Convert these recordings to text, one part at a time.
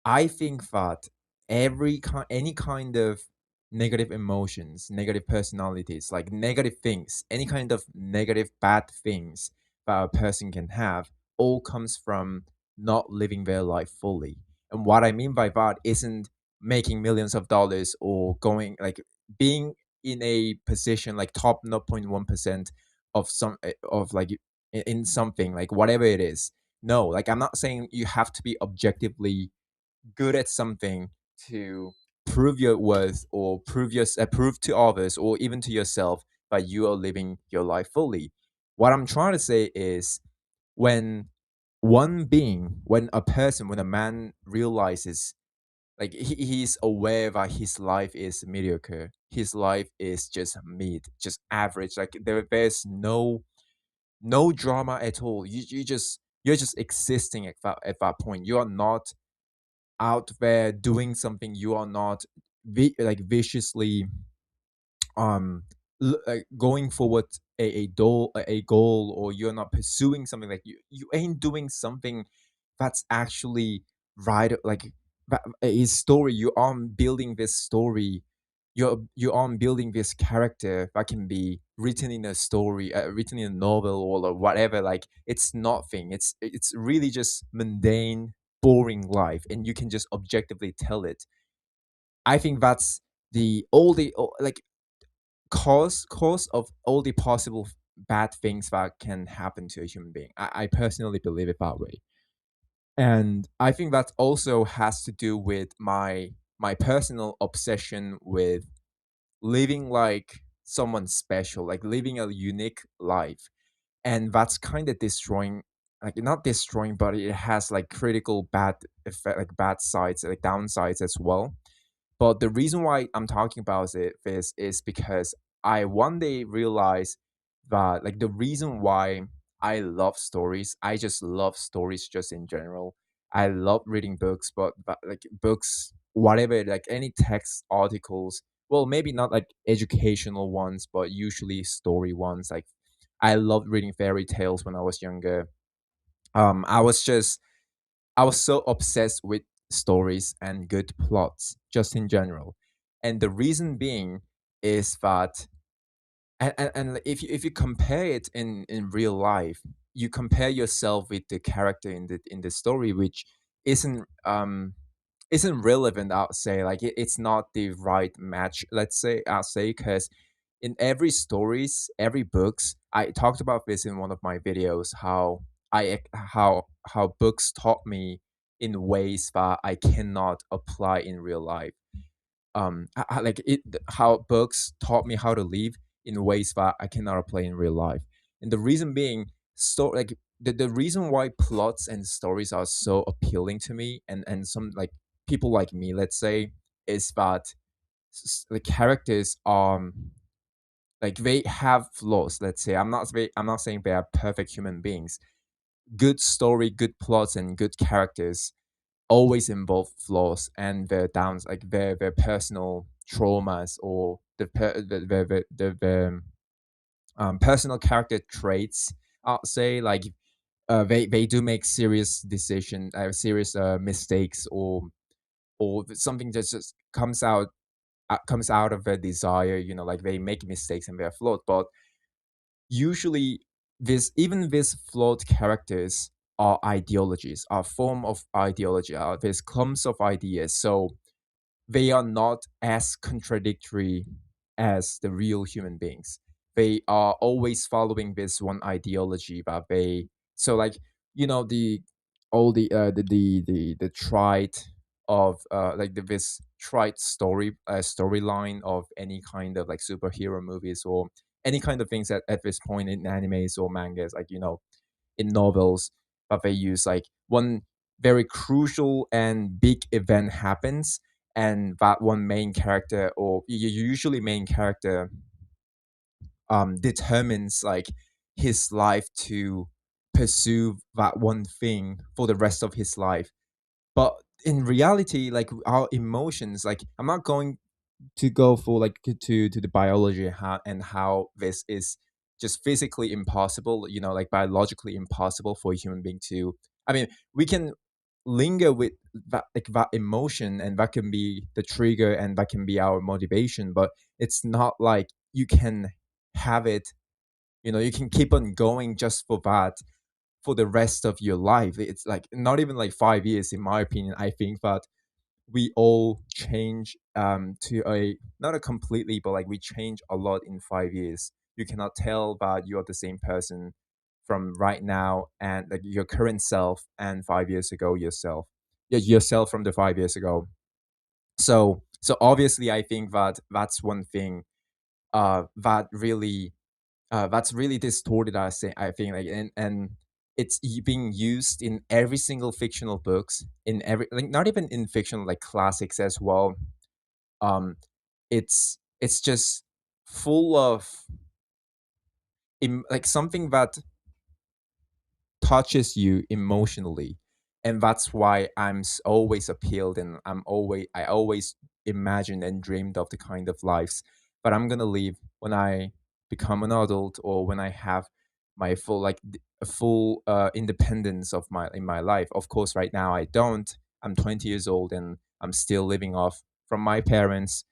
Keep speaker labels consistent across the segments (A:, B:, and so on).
A: I think that any kind of negative emotions, negative personalities, like negative things, any kind of negative bad things that a person can have, all comes from not living their life fully. And what I mean by that isn't making millions of dollars or going like being in a position like top 0.1% of some of like in something like whatever it is. No, like I'm not saying you have to be objectively good at something to prove your worth or prove to others or even to yourself that you are living your life fully. What I'm trying to say is when when a person, when a man realizes like he's aware that his life is mediocre, his life is just mid, just average, like there's no drama at all. You're just existing at that point. You are not out there doing something. You are not like viciously um like going forward a goal, or you're not pursuing something. Like you ain't doing something that's actually right, like a story. You aren't building this story. You aren't building this character that can be written in a story, written in a novel or whatever. Like it's nothing. It's really just mundane, boring life, and you can just objectively tell it. I think that's like cause of all the possible bad things that can happen to a human being. I personally believe it that way. And I think that also has to do with my personal obsession with living like someone special, like living a unique life. And that's kind of destroying, like not destroying, but it has like critical bad effect, like bad sides, like downsides as well. But the reason why I'm talking about this is because I one day realized that like the reason why I love stories, I just love stories just in general. I love reading books, but like books, whatever, like any text articles. Well, maybe not like educational ones, but usually story ones. Like I loved reading fairy tales when I was younger. I was so obsessed with stories and good plots just in general. And the reason being is that and if you compare it in real life, you compare yourself with the character in the story, which isn't relevant. I'll say like it's not the right match. Let's say I'll say because in every stories, every books, I talked about this in one of my videos. How books taught me in ways that I cannot apply in real life. Like it how books taught me how to live in ways that I cannot apply in real life. And the reason being, like the reason why plots and stories are so appealing to me, and some like people like me, let's say, is that the characters like they have flaws. Let's say I'm not saying they are perfect human beings. Good story, good plots, and good characters always involve flaws and their downs, like their personal traumas or the personal character traits. I'll say like they do make serious decision, serious mistakes, or something that just comes out of their desire. You know, like they make mistakes and they're flawed, but usually this even these flawed characters are ideologies, are form of ideology, are these clumps of ideas. So they are not as contradictory as the real human beings. They are always following this one ideology that they so like you know the all the tried of like this tried storyline of any kind of like superhero movies or any kind of things at this point in animes or mangas, like you know, in novels, but they use like one very crucial and big event happens, and that one main character or usually main character determines like his life to pursue that one thing for the rest of his life. But in reality, like our emotions, like I'm not going to go for like to the biology and how this is just physically impossible, you know, like biologically impossible for a human being to. I mean, we can. linger with that, like that emotion, and that can be the trigger and that can be our motivation, but it's not like you can have it, you can keep on going just for that for the rest of your life. It's like not even like 5 years, in my opinion. I think that we all change to a not a completely, but like we change a lot in 5 years. You cannot tell that you are the same person from right now and like your current self and 5 years ago yourself. Yeah, yourself from the 5 years ago. So obviously I think that that's one thing that's really distorted. I think like and it's being used in every single fictional books, in every, like not even in fictional, like classics as well. um it's just full of like something that touches you emotionally, and that's why always appealed, and I always imagined and dreamed of the kind of lives that I'm gonna live when I become an adult, or when I have my full, like a full independence of my in my life. Of course right now I don't. I'm 20 years old and I'm still living off from my parents.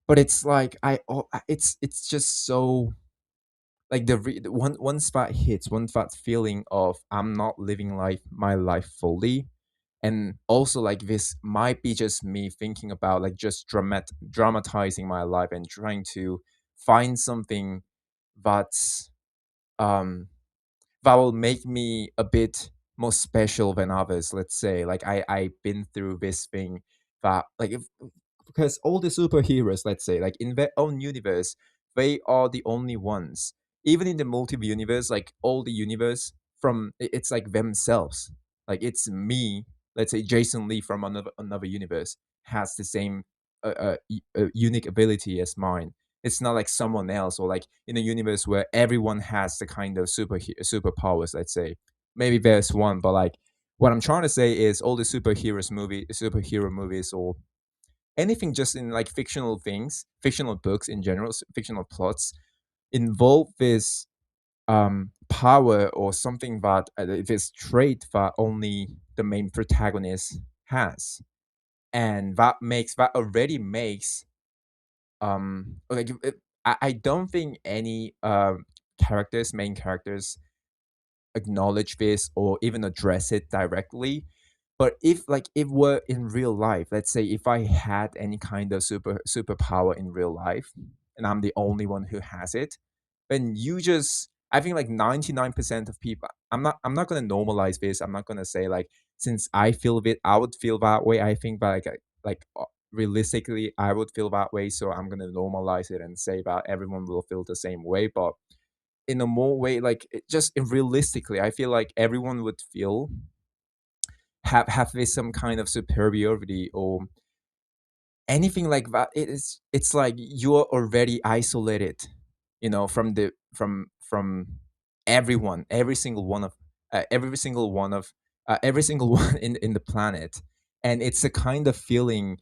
A: But it's like it's just so, like the once that hits, once that feeling of I'm not living my life fully. And also like this might be just me thinking about like just dramatizing my life and trying to find something that's um that will make me a bit more special than others. Let's say like I've been through this thing that like if, because all the superheroes, let's say, like in their own universe, they are the only ones. Even in the multiple universe, like all the universe from it's like themselves. Like it's me. Let's say Jason Lee from another universe has the same unique ability as mine. It's not like someone else, or like in a universe where everyone has the kind of superpowers. Let's say maybe there's one, but like what I'm trying to say is all the superhero movies, or anything just in like fictional things, fictional books in general, fictional plots involve this power or something that this trait that only the main protagonist has, and that already makes like I don't think any main characters acknowledge this or even address it directly. But if like if we're in real life, let's say if I had any kind of superpower in real life and I'm the only one who has it, then you just, I think like 99% of people, I'm not gonna normalize this. I'm not gonna say like since I feel it, I would feel that way. I think that realistically I would feel that way, so I'm gonna normalize it and say that everyone will feel the same way. But in a more way, like just realistically, I feel like everyone would feel have this some kind of superiority or anything like that. It's like you're already isolated, from from everyone, every single one of every single one in the planet. And it's a kind of feeling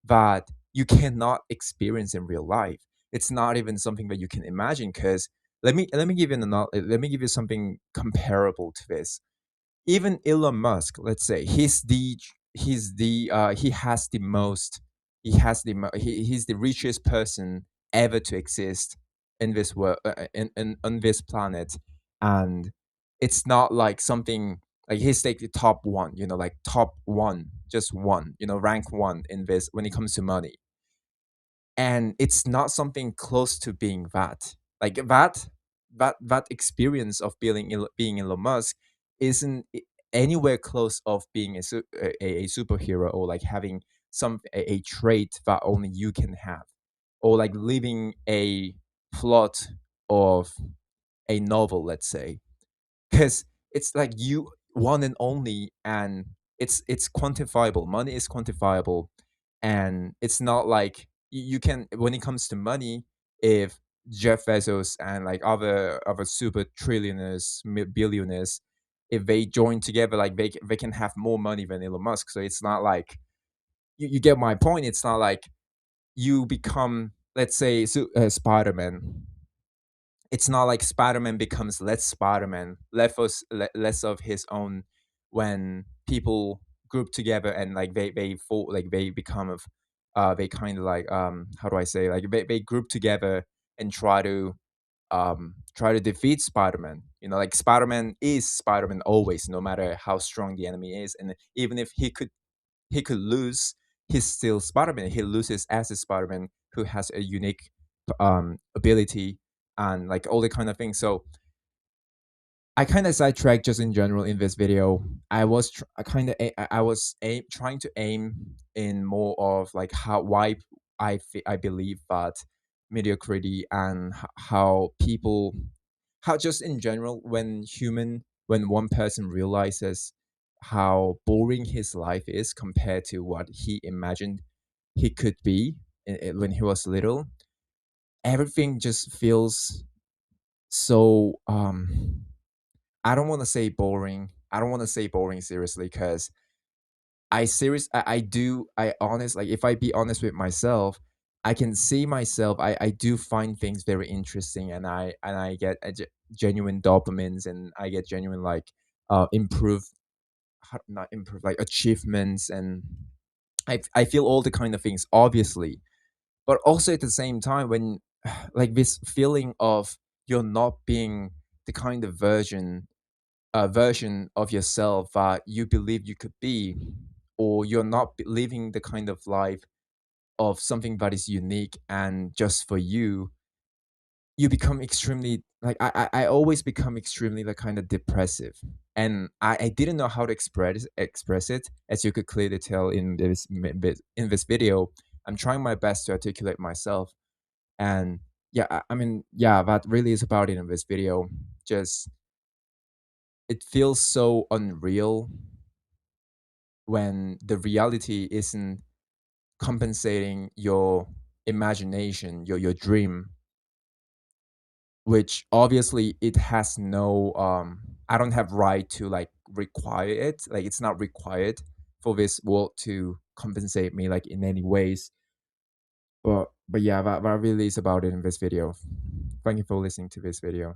A: that you cannot experience in real life. It's not even something that you can imagine, because let me give you something comparable to this. Even Elon Musk, let's say, he has the most, he's the richest person ever to exist in this world, in on this planet. And it's not like something like he's like the top one, like top one, just one, rank one in this when it comes to money. And it's not something close to being that, like that experience of being Elon Musk isn't anywhere close of being a superhero, or like having a trait that only you can have, or like living a plot of a novel, let's say. Because it's like you one and only, and it's quantifiable. Money is quantifiable. And it's not like you can, when it comes to money, if Jeff Bezos and like other super trillionaires, billionaires, if they join together, like they can have more money than Elon Musk. So it's not like, you get my point. It's not like you become, let's say, Spider-Man. It's not like Spider-Man becomes less Spider-Man, less of his own when people group together and like they fall like they become of they kind of like how do I say, like they group together and try to defeat Spider-Man. You know, like Spider-Man is Spider-Man always, no matter how strong the enemy is, and even if he could lose, he's still Spider-Man. He loses as a Spider-Man who has a unique ability and like all the kind of things. So I kind of sidetracked just in general in this video. I was I kind of I was trying to aim in more of like how why I believe that mediocrity and how people, how just in general when one person realizes how boring his life is compared to what he imagined he could be when he was little, everything just feels so I don't want to say boring. I don't want to say boring seriously, because I do I honest like if I be honest with myself, I can see myself. I do find things very interesting, and I get genuine dopamines, and I get genuine like improve not improve like achievements, and I feel all the kind of things obviously, but also at the same time when like this feeling of you're not being the kind of version of yourself that you believe you could be, or you're not living the kind of life of something that is unique and just for you, you become extremely like I always become extremely like kind of depressive, and I didn't know how to express it, as you could clearly tell in in this video. I'm trying my best to articulate myself, and yeah, I mean, yeah, that really is about it in this video. Just it feels so unreal when the reality isn't compensating your imagination, your dream, which obviously it has no I don't have right to like require it. Like it's not required for this world to compensate me like in any ways. But yeah, that really is about it in this video. Thank you for listening to this video.